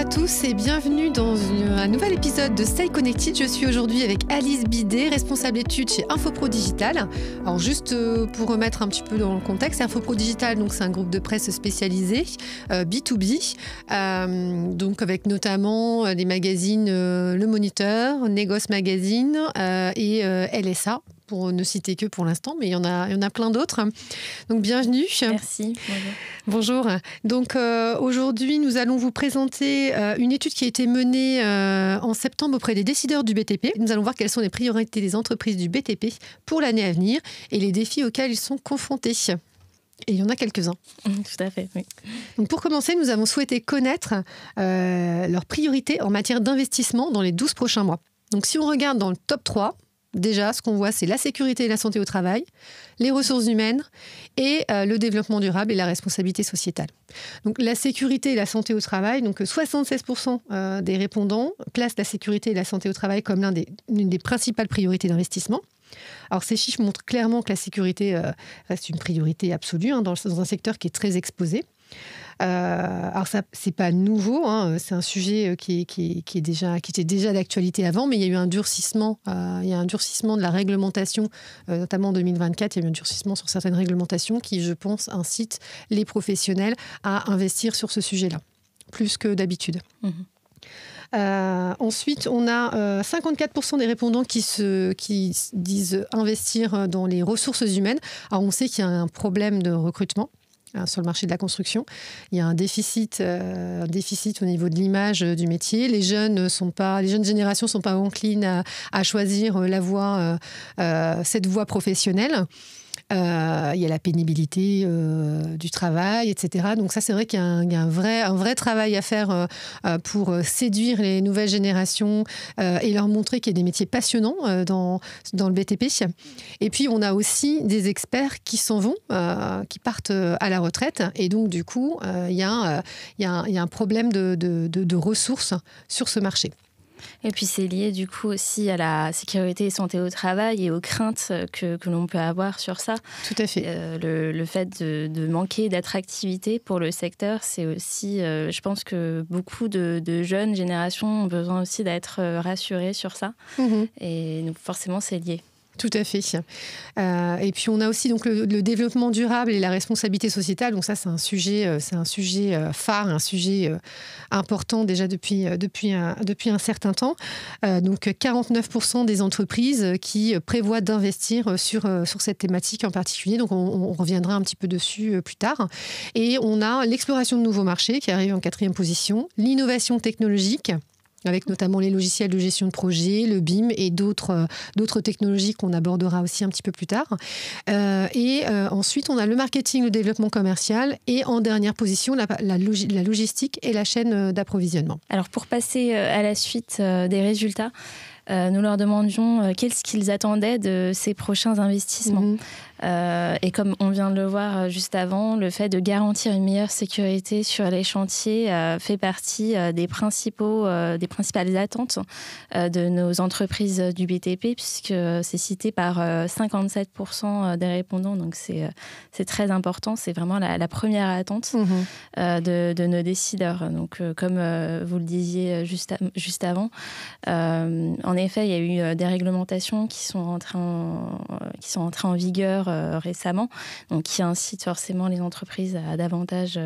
à tous et bienvenue dans un nouvel épisode de Stay Connected. Je suis aujourd'hui avec Alice Bidet, responsable études chez Infopro Digital. Alors juste pour remettre un petit peu dans le contexte, Infopro Digital, donc c'est un groupe de presse spécialisé B2B, donc avec notamment les magazines Le Moniteur, Négoce Magazine et LSA. Pour ne citer que pour l'instant, mais il y en a plein d'autres. Donc bienvenue. Merci. Bonjour. Donc aujourd'hui, nous allons vous présenter une étude qui a été menée en septembre auprès des décideurs du BTP. Nous allons voir quelles sont les priorités des entreprises du BTP pour l'année à venir et les défis auxquels ils sont confrontés. Et il y en a quelques-uns. Tout à fait, oui. Donc pour commencer, nous avons souhaité connaître leurs priorités en matière d'investissement dans les 12 prochains mois. Donc si on regarde dans le top 3, déjà, ce qu'on voit, c'est la sécurité et la santé au travail, les ressources humaines et le développement durable et la responsabilité sociétale. Donc, la sécurité et la santé au travail, donc 76% des répondants placent la sécurité et la santé au travail comme l'une des principales priorités d'investissement. Alors, ces chiffres montrent clairement que la sécurité reste une priorité absolue dans un secteur qui est très exposé. Alors ça, c'est pas nouveau, c'est un sujet qui était déjà d'actualité avant, mais il y a eu un durcissement, de la réglementation, notamment en 2024, il y a eu un durcissement sur certaines réglementations qui, je pense, incitent les professionnels à investir sur ce sujet-là, plus que d'habitude. Ensuite, on a 54% des répondants qui disent investir dans les ressources humaines. Alors, on sait qu'il y a un problème de recrutement sur le marché de la construction. Il y a un déficit au niveau de l'image du métier. Les jeunes générations ne sont pas enclines à choisir cette voie professionnelle. Il y a la pénibilité du travail, etc. Donc ça, c'est vrai qu'il y a un vrai travail à faire pour séduire les nouvelles générations et leur montrer qu'il y a des métiers passionnants dans le BTP. Et puis, on a aussi des experts qui s'en vont, qui partent à la retraite. Et donc, du coup, il y a un problème de ressources sur ce marché. Et puis c'est lié du coup aussi à la sécurité et santé au travail et aux craintes que l'on peut avoir sur ça. Tout à fait. Le fait de manquer d'attractivité pour le secteur, c'est aussi, je pense que beaucoup de jeunes générations ont besoin aussi d'être rassurées sur ça. Et donc forcément c'est lié. Tout à fait. Et puis on a aussi donc le développement durable et la responsabilité sociétale. Donc ça, c'est un sujet phare, un sujet important déjà depuis un certain temps. Donc 49% des entreprises qui prévoient d'investir sur cette thématique en particulier. Donc on reviendra un petit peu dessus plus tard. Et on a l'exploration de nouveaux marchés qui arrive en 4e position, l'innovation technologique, avec notamment les logiciels de gestion de projet, le BIM et d'autres technologies qu'on abordera aussi un petit peu plus tard. Ensuite, on a le marketing, le développement commercial et en dernière position, la logistique et la chaîne d'approvisionnement. Alors, pour passer à la suite des résultats, nous leur demandions qu'est-ce qu'ils attendaient de ces prochains investissements. Et comme on vient de le voir juste avant, le fait de garantir une meilleure sécurité sur les chantiers fait partie des principales attentes de nos entreprises du BTP, puisque c'est cité par 57% des répondants. Donc c'est très important, c'est vraiment la première attente de nos décideurs. Donc comme vous le disiez juste avant, en effet, il y a eu des réglementations qui sont entrées en vigueur récemment, donc qui incitent forcément les entreprises à davantage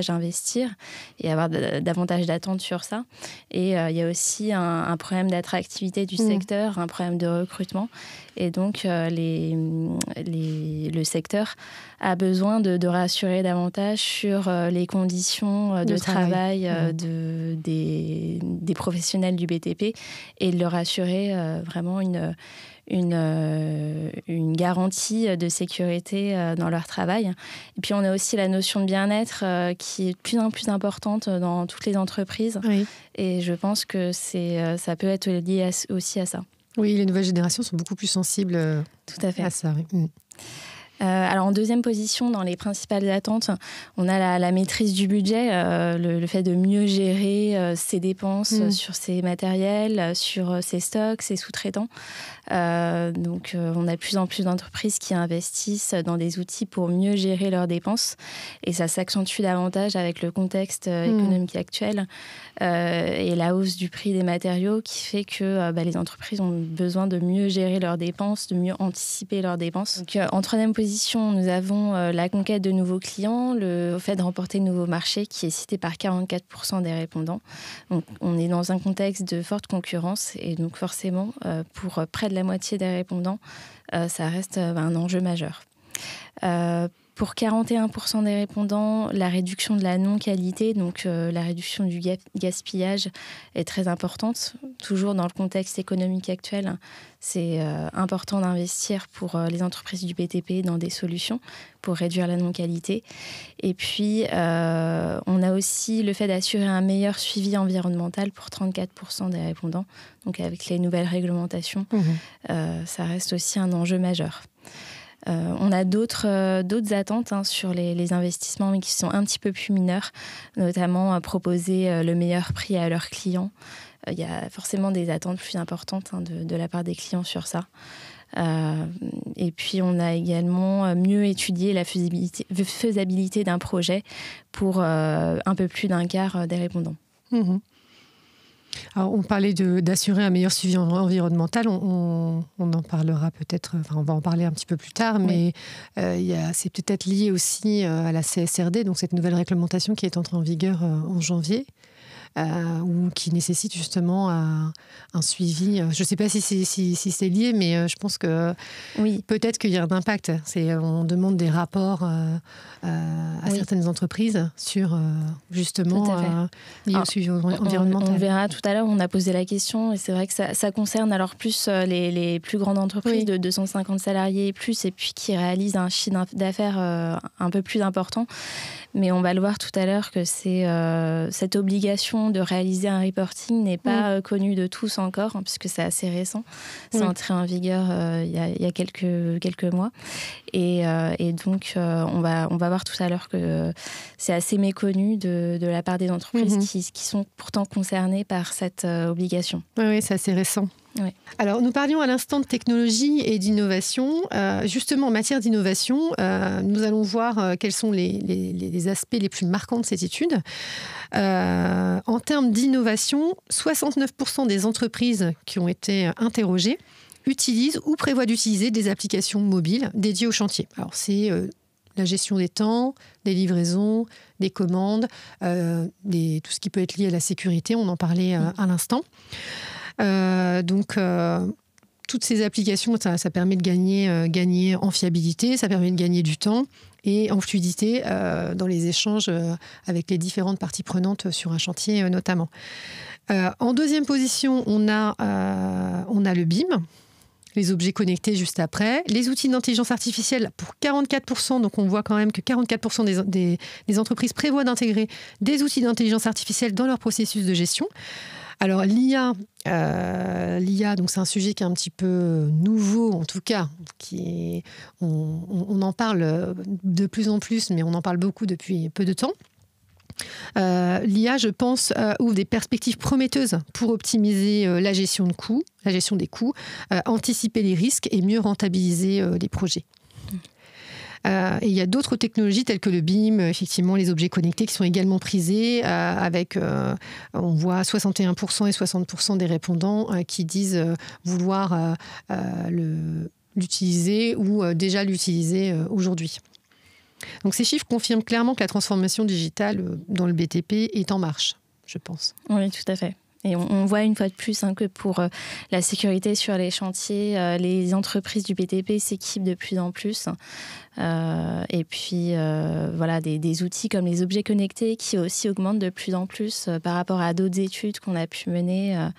investir et avoir davantage d'attentes sur ça. Et il y a aussi un problème d'attractivité du secteur, un problème de recrutement. Et donc, le secteur a besoin de rassurer davantage sur les conditions de travail des professionnels du BTP et de leur assurer vraiment une garantie de sécurité dans leur travail. Et puis, on a aussi la notion de bien-être qui est de plus en plus importante dans toutes les entreprises. Oui. Et je pense que ça peut être lié aussi à ça. Oui, les nouvelles générations sont beaucoup plus sensibles Tout à fait. À ça. Oui. Alors en deuxième position, dans les principales attentes, on a la maîtrise du budget, le fait de mieux gérer ses dépenses sur ses matériels, sur ses stocks, ses sous-traitants. Donc on a de plus en plus d'entreprises qui investissent dans des outils pour mieux gérer leurs dépenses. Et ça s'accentue davantage avec le contexte économique actuel et la hausse du prix des matériaux qui fait que les entreprises ont besoin de mieux gérer leurs dépenses, de mieux anticiper leurs dépenses. Donc, en troisième position, nous avons la conquête de nouveaux clients, le fait de remporter de nouveaux marchés qui est cité par 44% des répondants. Donc, on est dans un contexte de forte concurrence et donc forcément, pour près de la moitié des répondants, ça reste un enjeu majeur. Pour 41% des répondants, la réduction de la non-qualité, donc la réduction du gaspillage est très importante. Toujours dans le contexte économique actuel, c'est important d'investir pour les entreprises du BTP dans des solutions pour réduire la non-qualité. Et puis, on a aussi le fait d'assurer un meilleur suivi environnemental pour 34% des répondants. Donc avec les nouvelles réglementations, ça reste aussi un enjeu majeur. On a d'autres attentes sur les investissements, mais qui sont un petit peu plus mineurs, notamment proposer le meilleur prix à leurs clients. Il y a forcément des attentes plus importantes de la part des clients sur ça. Et puis, on a également mieux étudié la faisabilité d'un projet pour un peu plus d'un quart des répondants. Alors, on parlait d'assurer un meilleur suivi environnemental. On en parlera peut-être, on va en parler un petit peu plus tard, mais c'est peut-être lié aussi à la CSRD, donc cette nouvelle réglementation qui est entrée en vigueur en janvier. Ou qui nécessite justement un suivi. Je ne sais pas si c'est lié, mais je pense que peut-être qu'il y a un impact. On demande des rapports à certaines entreprises sur justement lié au suivi environnemental. On verra tout à l'heure, on a posé la question et c'est vrai que ça concerne alors plus les plus grandes entreprises de 250 salariés et plus, et puis qui réalisent un chiffre d'affaires un peu plus important. Mais on va le voir tout à l'heure que cette obligation de réaliser un reporting n'est pas connue de tous encore, puisque c'est assez récent. C'est entré en vigueur il y a quelques mois. Et donc, on va voir tout à l'heure que c'est assez méconnu de la part des entreprises qui sont pourtant concernées par cette obligation. Oui, c'est assez récent. Oui. Alors, nous parlions à l'instant de technologie et d'innovation. Justement, en matière d'innovation, nous allons voir quels sont les aspects les plus marquants de cette étude. En termes d'innovation, 69% des entreprises qui ont été interrogées utilisent ou prévoient d'utiliser des applications mobiles dédiées au chantier. Alors, c'est la gestion des temps, des livraisons, des commandes, tout ce qui peut être lié à la sécurité, on en parlait à l'instant. Donc, toutes ces applications, ça permet de gagner en fiabilité, ça permet de gagner du temps et en fluidité dans les échanges avec les différentes parties prenantes sur un chantier notamment. En deuxième position, on a le BIM, les objets connectés juste après, les outils d'intelligence artificielle pour 44%, donc on voit quand même que 44% des entreprises prévoient d'intégrer des outils d'intelligence artificielle dans leur processus de gestion. Alors l'IA, donc c'est un sujet qui est un petit peu nouveau, en tout cas, on en parle de plus en plus, mais on en parle beaucoup depuis peu de temps. L'IA, je pense, ouvre des perspectives prometteuses pour optimiser la gestion des coûts, anticiper les risques et mieux rentabiliser les projets. Et il y a d'autres technologies telles que le BIM, effectivement, les objets connectés qui sont également prisés, avec, on voit 61% et 60% des répondants qui disent vouloir l'utiliser ou déjà l'utiliser aujourd'hui. Donc ces chiffres confirment clairement que la transformation digitale dans le BTP est en marche, je pense. Oui, tout à fait. Et on voit une fois de plus que pour la sécurité sur les chantiers, les entreprises du BTP s'équipent de plus en plus. Et puis, voilà, des outils comme les objets connectés qui aussi augmentent de plus en plus par rapport à d'autres études qu'on a pu mener.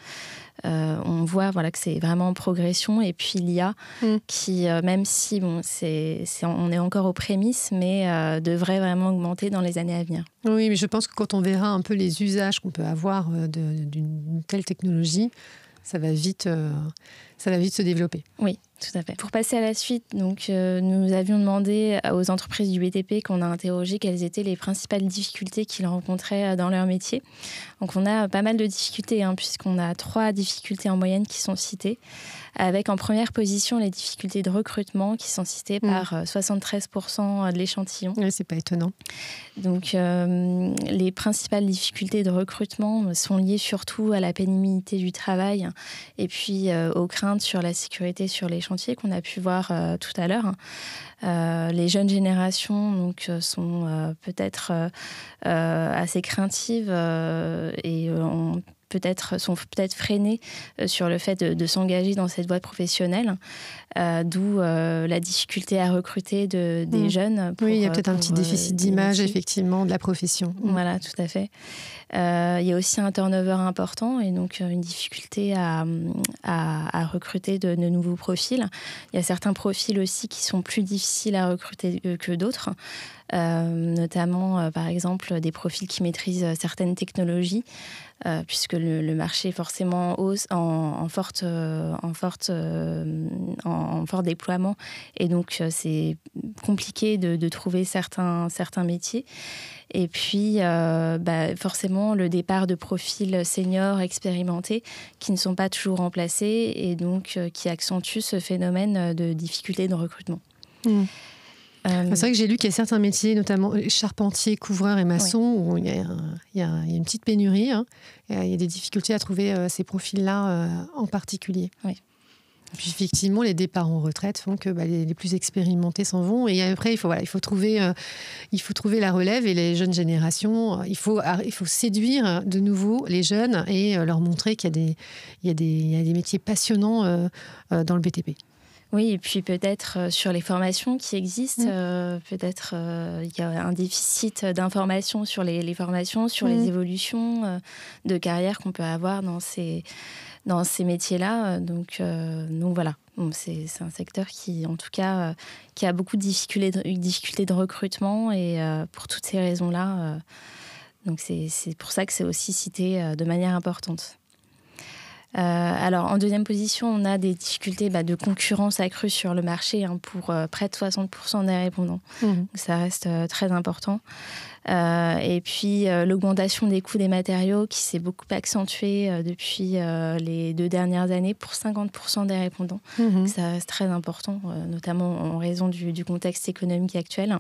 On voit que c'est vraiment en progression. Et puis l'IA, qui, même si on est encore aux prémices, mais devrait vraiment augmenter dans les années à venir. Oui, mais je pense que quand on verra un peu les usages qu'on peut avoir d'une telle technologie, ça va vite ça va vite se développer. Oui, tout à fait. Pour passer à la suite, donc, nous avions demandé aux entreprises du BTP qu'on a interrogé quelles étaient les principales difficultés qu'ils rencontraient dans leur métier. Donc on a pas mal de difficultés, puisqu'on a 3 difficultés en moyenne qui sont citées, avec en première position les difficultés de recrutement qui sont citées par 73% de l'échantillon. Oui, c'est pas étonnant. Donc les principales difficultés de recrutement sont liées surtout à la pénibilité du travail et puis aux craintes sur la sécurité sur les chantiers qu'on a pu voir tout à l'heure. Les jeunes générations donc, sont peut-être assez craintives et sont peut-être freinés sur le fait de s'engager dans cette voie professionnelle, d'où la difficulté à recruter des jeunes. Oui, il y a peut-être un petit déficit d'image, effectivement, de la profession. Voilà, tout à fait. Il y a aussi un turnover important et donc une difficulté à recruter de nouveaux profils. Il y a certains profils aussi qui sont plus difficiles à recruter que d'autres. Notamment, par exemple, des profils qui maîtrisent certaines technologies, puisque le marché est forcément en fort déploiement. Et donc, c'est compliqué de trouver certains métiers. Et puis, forcément, le départ de profils seniors expérimentés qui ne sont pas toujours remplacés et donc qui accentuent ce phénomène de difficulté de recrutement. C'est vrai que j'ai lu qu'il y a certains métiers, notamment charpentiers, couvreurs et maçons, où il y a une petite pénurie. Il y a des difficultés à trouver ces profils-là en particulier. Oui. Puis effectivement, les départs en retraite font que les plus expérimentés s'en vont. Et après, il faut trouver la relève et les jeunes générations. Il faut séduire de nouveau les jeunes et leur montrer qu'il y a des métiers passionnants dans le BTP. Oui, et puis peut-être sur les formations qui existent, peut-être il y a un déficit d'informations sur les formations, sur les évolutions de carrière qu'on peut avoir dans ces métiers-là. Donc voilà, c'est un secteur qui, en tout cas, qui a beaucoup de difficultés de recrutement et pour toutes ces raisons-là, donc c'est pour ça que c'est aussi cité de manière importante. Alors, en deuxième position, on a des difficultés de concurrence accrue sur le marché pour près de 60% des répondants. Donc, ça reste très important. Et puis, l'augmentation des coûts des matériaux qui s'est beaucoup accentuée depuis les 2 dernières années pour 50% des répondants. Donc, ça reste très important, notamment en raison du contexte économique actuel.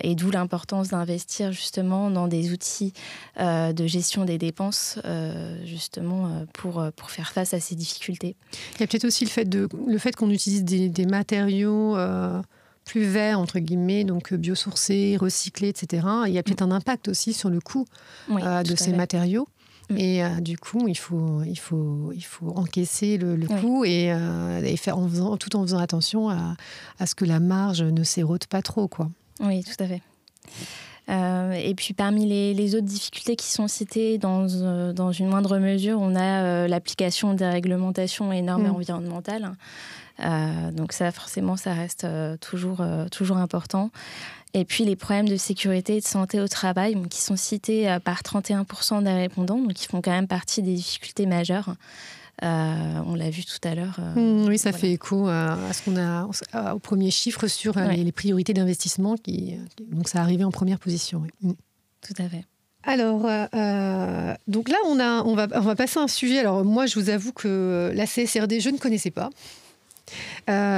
Et d'où l'importance d'investir justement dans des outils de gestion des dépenses justement pour faire face à ces difficultés. Il y a peut-être aussi le fait qu'on utilise des matériaux plus verts, entre guillemets, donc biosourcés, recyclés, etc. Il y a peut-être un impact aussi sur le coût de ces matériaux. Et du coup, il faut encaisser le coût et faire tout en faisant attention à ce que la marge ne s'érode pas trop, quoi. Oui, tout à fait. Et puis parmi les autres difficultés qui sont citées dans une moindre mesure, on a l'application des réglementations et normes environnementales. Donc ça, forcément, ça reste toujours important. Et puis les problèmes de sécurité et de santé au travail qui sont cités par 31% des répondants, donc qui font quand même partie des difficultés majeures. On l'a vu tout à l'heure. Oui, ça fait écho à ce qu'on a au premier chiffre sur les priorités d'investissement. Donc, ça arrivait en première position. Oui. Tout à fait. Alors, donc là, on va passer à un sujet. Alors, moi, je vous avoue que la CSRD, je ne connaissais pas.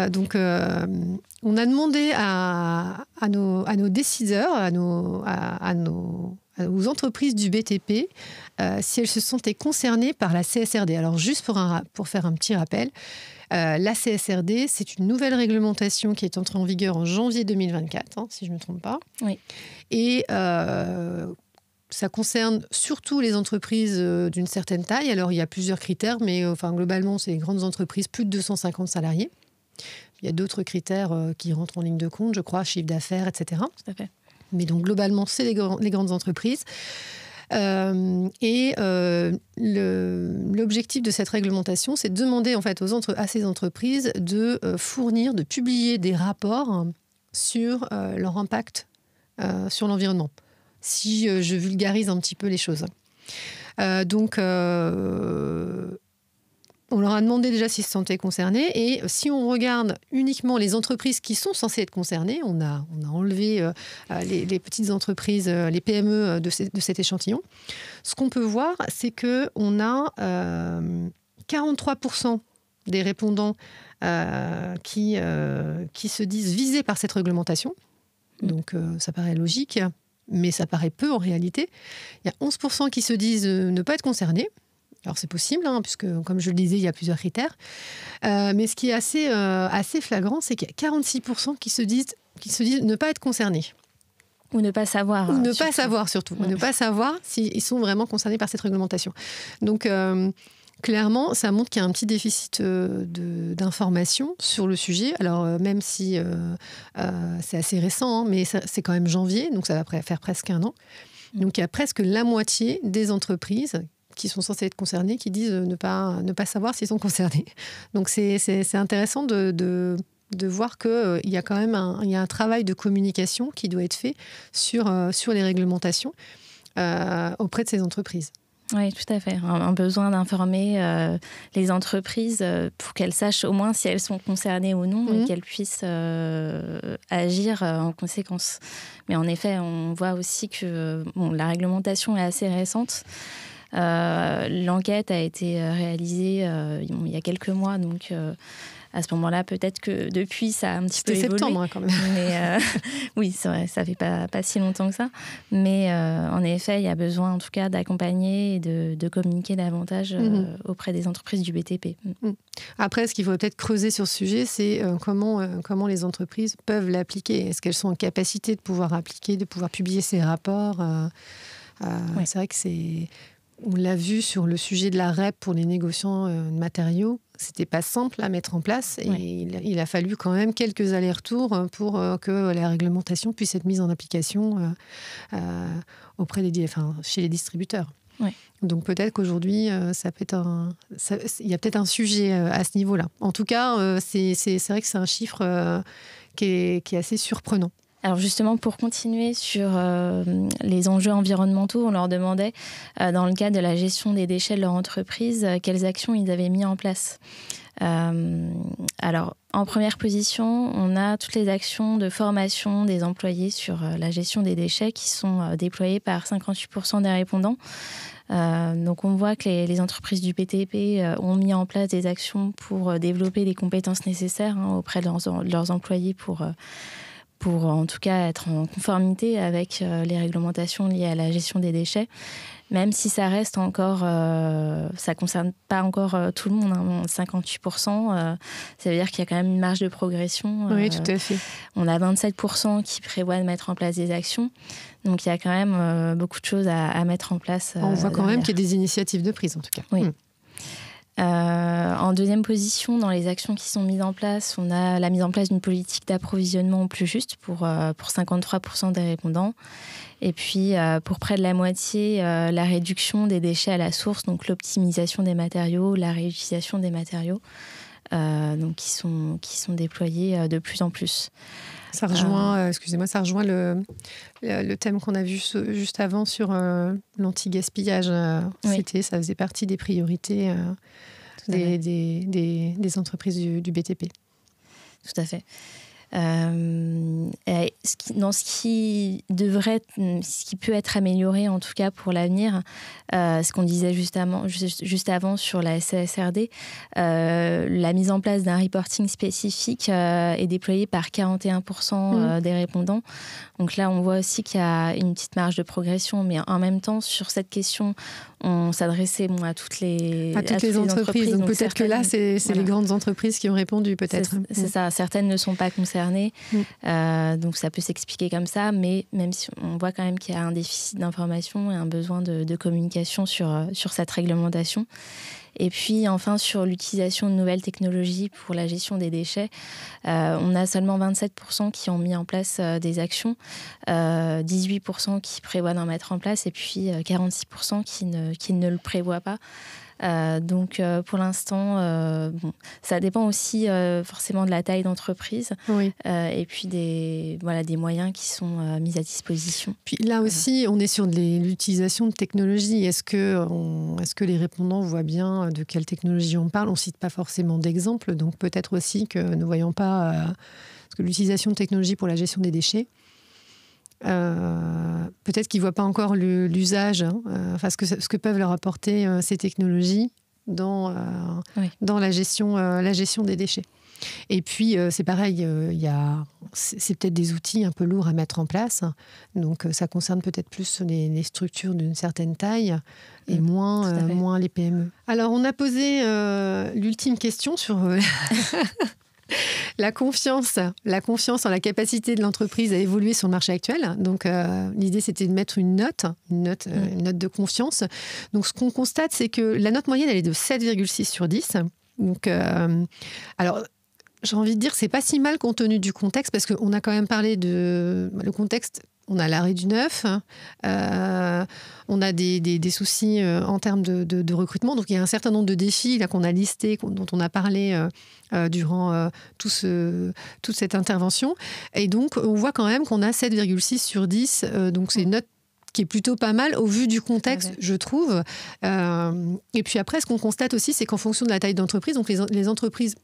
Donc, on a demandé à nos décideurs, aux entreprises du BTP, si elles se sentaient concernées par la CSRD. Alors, juste pour faire un petit rappel, la CSRD, c'est une nouvelle réglementation qui est entrée en vigueur en janvier 2024, si je ne me trompe pas. Oui. Et ça concerne surtout les entreprises d'une certaine taille. Alors, il y a plusieurs critères, mais globalement, c'est les grandes entreprises, plus de 250 salariés. Il y a d'autres critères qui rentrent en ligne de compte, je crois, chiffre d'affaires, etc. Tout à fait. Mais donc, globalement, c'est les grandes entreprises. L'objectif de cette réglementation, c'est de demander en fait, à ces entreprises de publier des rapports sur leur impact sur l'environnement. Si je vulgarise un petit peu les choses. On leur a demandé déjà s'ils se sentaient concernés. Et si on regarde uniquement les entreprises qui sont censées être concernées, on a enlevé les petites entreprises, les PME de cet échantillon. Ce qu'on peut voir, c'est qu'on a 43% des répondants qui se disent visés par cette réglementation. Donc ça paraît logique, mais ça paraît peu en réalité. Il y a 11% qui se disent ne pas être concernés. Alors c'est possible, puisque comme je le disais, il y a plusieurs critères. Mais ce qui est assez flagrant, c'est qu'il y a 46% qui se disent ne pas être concernés. Ou ne pas savoir. Ou ne pas savoir surtout. Ou ne pas savoir s'ils sont vraiment concernés par cette réglementation. Donc clairement, ça montre qu'il y a un petit déficit d'information sur le sujet. Alors même si c'est assez récent, mais c'est quand même janvier, donc ça va faire presque 1 an. Donc il y a presque la moitié des entreprises qui sont censés être concernés, qui disent ne pas savoir s'ils sont concernés. Donc c'est intéressant de voir qu'il y a quand même un travail de communication qui doit être fait sur les réglementations auprès de ces entreprises. Oui, tout à fait. Un besoin d'informer les entreprises pour qu'elles sachent au moins si elles sont concernées ou non et qu'elles puissent agir en conséquence. Mais en effet, on voit aussi que la réglementation est assez récente. L'enquête a été réalisée il y a quelques mois, donc à ce moment-là, peut-être que depuis, ça a un petit peu évolué. C'était septembre quand même. Mais, oui, c'est vrai, ça fait pas si longtemps que ça. Mais en effet, il y a besoin en tout cas d'accompagner et de communiquer davantage auprès des entreprises du BTP. Après, ce qu'il faut peut-être creuser sur ce sujet, c'est comment les entreprises peuvent l'appliquer. Est-ce qu'elles sont en capacité de pouvoir appliquer, de pouvoir publier ces rapports oui. C'est vrai que on l'a vu sur le sujet de la REP pour les négociants de matériaux. C'était pas simple à mettre en place et il a fallu quand même quelques allers-retours pour que la réglementation puisse être mise en application chez les distributeurs. Oui. Donc peut-être qu'aujourd'hui, il y a peut-être un sujet à ce niveau-là. En tout cas, c'est vrai que c'est un chiffre qui est assez surprenant. Alors justement, pour continuer sur les enjeux environnementaux, on leur demandait, dans le cadre de la gestion des déchets de leur entreprise, quelles actions ils avaient mis en place. Alors, en première position, on a toutes les actions de formation des employés sur la gestion des déchets qui sont déployées par 58% des répondants. Donc on voit que les entreprises du BTP ont mis en place des actions pour développer les compétences nécessaires auprès de leurs employés pour en tout cas être en conformité avec les réglementations liées à la gestion des déchets, même si ça reste encore, ça ne concerne pas encore tout le monde, 58%, ça veut dire qu'il y a quand même une marge de progression. Oui, tout à fait. On a 27% qui prévoient de mettre en place des actions, donc il y a quand même beaucoup de choses à mettre en place. On voit quand même qu'il y a des initiatives de prise, en tout cas. Oui. En deuxième position, dans les actions qui sont mises en place, on a la mise en place d'une politique d'approvisionnement plus juste pour 53% des répondants. Et puis, pour près de la moitié, la réduction des déchets à la source, donc l'optimisation des matériaux, la réutilisation des matériaux, donc qui sont déployés de plus en plus. Ça rejoint, ça rejoint le thème qu'on a vu juste avant sur l'anti-gaspillage. Oui. Ça faisait partie des priorités des entreprises du BTP. Tout à fait. Ce qui peut être amélioré en tout cas pour l'avenir, ce qu'on disait juste avant sur la CSRD, la mise en place d'un reporting spécifique est déployée par 41% des répondants. Donc là, on voit aussi qu'il y a une petite marge de progression, mais en même temps, sur cette question, on s'adressait à toutes les entreprises. Donc peut-être que là, c'est les grandes entreprises qui ont répondu, peut-être. C'est ça. Certaines ne sont pas concernées. Donc ça peut s'expliquer comme ça, mais même si on voit quand même qu'il y a un déficit d'information et un besoin de communication sur cette réglementation. Et puis enfin, sur l'utilisation de nouvelles technologies pour la gestion des déchets, on a seulement 27% qui ont mis en place des actions, 18% qui prévoient d'en mettre en place et puis 46% qui ne le prévoient pas. Donc, pour l'instant, ça dépend aussi forcément de la taille d'entreprise et puis des moyens qui sont mis à disposition. Puis là aussi, on est sur l'utilisation de technologies. Est-ce que les répondants voient bien de quelle technologie on parle ? On ne cite pas forcément d'exemple, donc peut-être aussi que ne voyons pas parce que l'utilisation de technologies pour la gestion des déchets, peut-être qu'ils ne voient pas encore l'usage, ce que peuvent leur apporter ces technologies dans la gestion des déchets. Et puis, c'est pareil, c'est peut-être des outils un peu lourds à mettre en place. Donc, ça concerne peut-être plus les structures d'une certaine taille et moins les PME. Alors, on a posé l'ultime question sur la confiance en la capacité de l'entreprise à évoluer sur le marché actuel. Donc, l'idée, c'était de mettre une note de confiance. Donc, ce qu'on constate, c'est que la note moyenne, elle est de 7,6 sur 10. Donc, alors, j'ai envie de dire que c'est pas si mal compte tenu du contexte, parce qu'on a quand même parlé le contexte. On a l'arrêt du neuf, on a des soucis en termes de recrutement. Donc, il y a un certain nombre de défis là, qu'on a listés, dont on a parlé durant toute cette intervention. Et donc, on voit quand même qu'on a 7,6 sur 10. Donc, c'est une note qui est plutôt pas mal au vu du contexte, je trouve. Et puis après, ce qu'on constate aussi, c'est qu'en fonction de la taille d'entreprise, donc les entreprises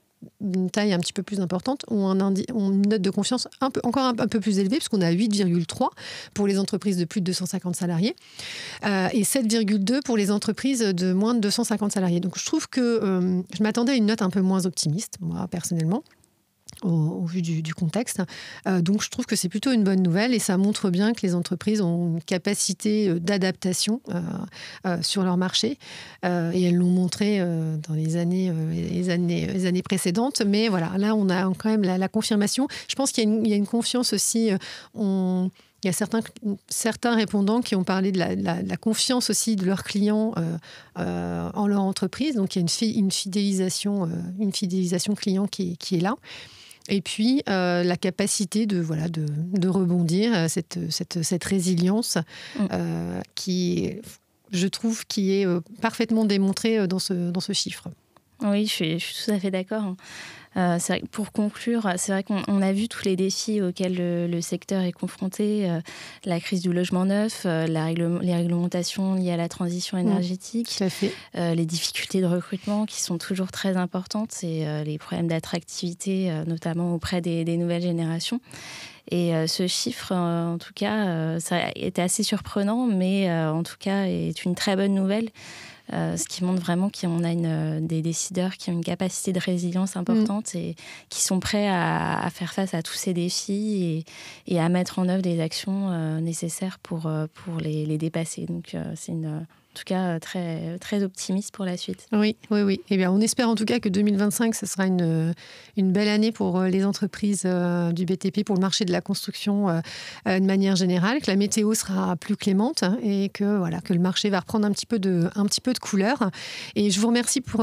d'une taille un petit peu plus importante ont une note de confiance encore un peu plus élevée, puisqu'on a 8,3 pour les entreprises de plus de 250 salariés et 7,2 pour les entreprises de moins de 250 salariés. Donc je trouve que je m'attendais à une note un peu moins optimiste, moi personnellement, au vu du contexte. Donc, je trouve que c'est plutôt une bonne nouvelle et ça montre bien que les entreprises ont une capacité d'adaptation sur leur marché. Et elles l'ont montré dans les années précédentes. Mais voilà, là, on a quand même la confirmation. Je pense qu'il y a une confiance aussi. Il y a certains répondants qui ont parlé de la confiance aussi de leurs clients en leur entreprise. Donc, il y a une fidélisation client qui est là. Et puis, la capacité de rebondir, cette résilience qui, je trouve, qui est parfaitement démontrée dans ce chiffre. Oui, je suis tout à fait d'accord. C'est vrai que pour conclure, c'est vrai qu'on a vu tous les défis auxquels le secteur est confronté, la crise du logement neuf, les réglementations liées à la transition énergétique, tout à fait. Les difficultés de recrutement qui sont toujours très importantes et les problèmes d'attractivité, notamment auprès des nouvelles générations. Et ce chiffre, en tout cas, ça a été assez surprenant, mais en tout cas est une très bonne nouvelle. Ce qui montre vraiment qu'on a des décideurs qui ont une capacité de résilience importante et qui sont prêts à faire face à tous ces défis et à mettre en œuvre des actions nécessaires pour les dépasser. Donc, c'est en tout cas très, très optimiste pour la suite. Oui. Eh bien, on espère en tout cas que 2025, ce sera une belle année pour les entreprises du BTP, pour le marché de la construction de manière générale, que la météo sera plus clémente et que le marché va reprendre un petit peu de couleur. Et je vous remercie pour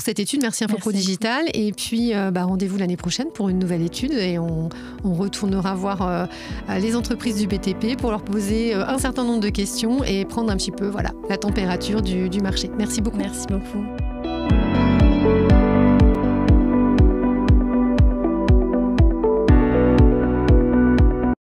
cette étude. Merci Infopro Digital. Et puis, rendez-vous l'année prochaine pour une nouvelle étude et on retournera voir les entreprises du BTP pour leur poser un certain nombre de questions et prendre un petit peu la température du marché. Merci beaucoup. Merci beaucoup.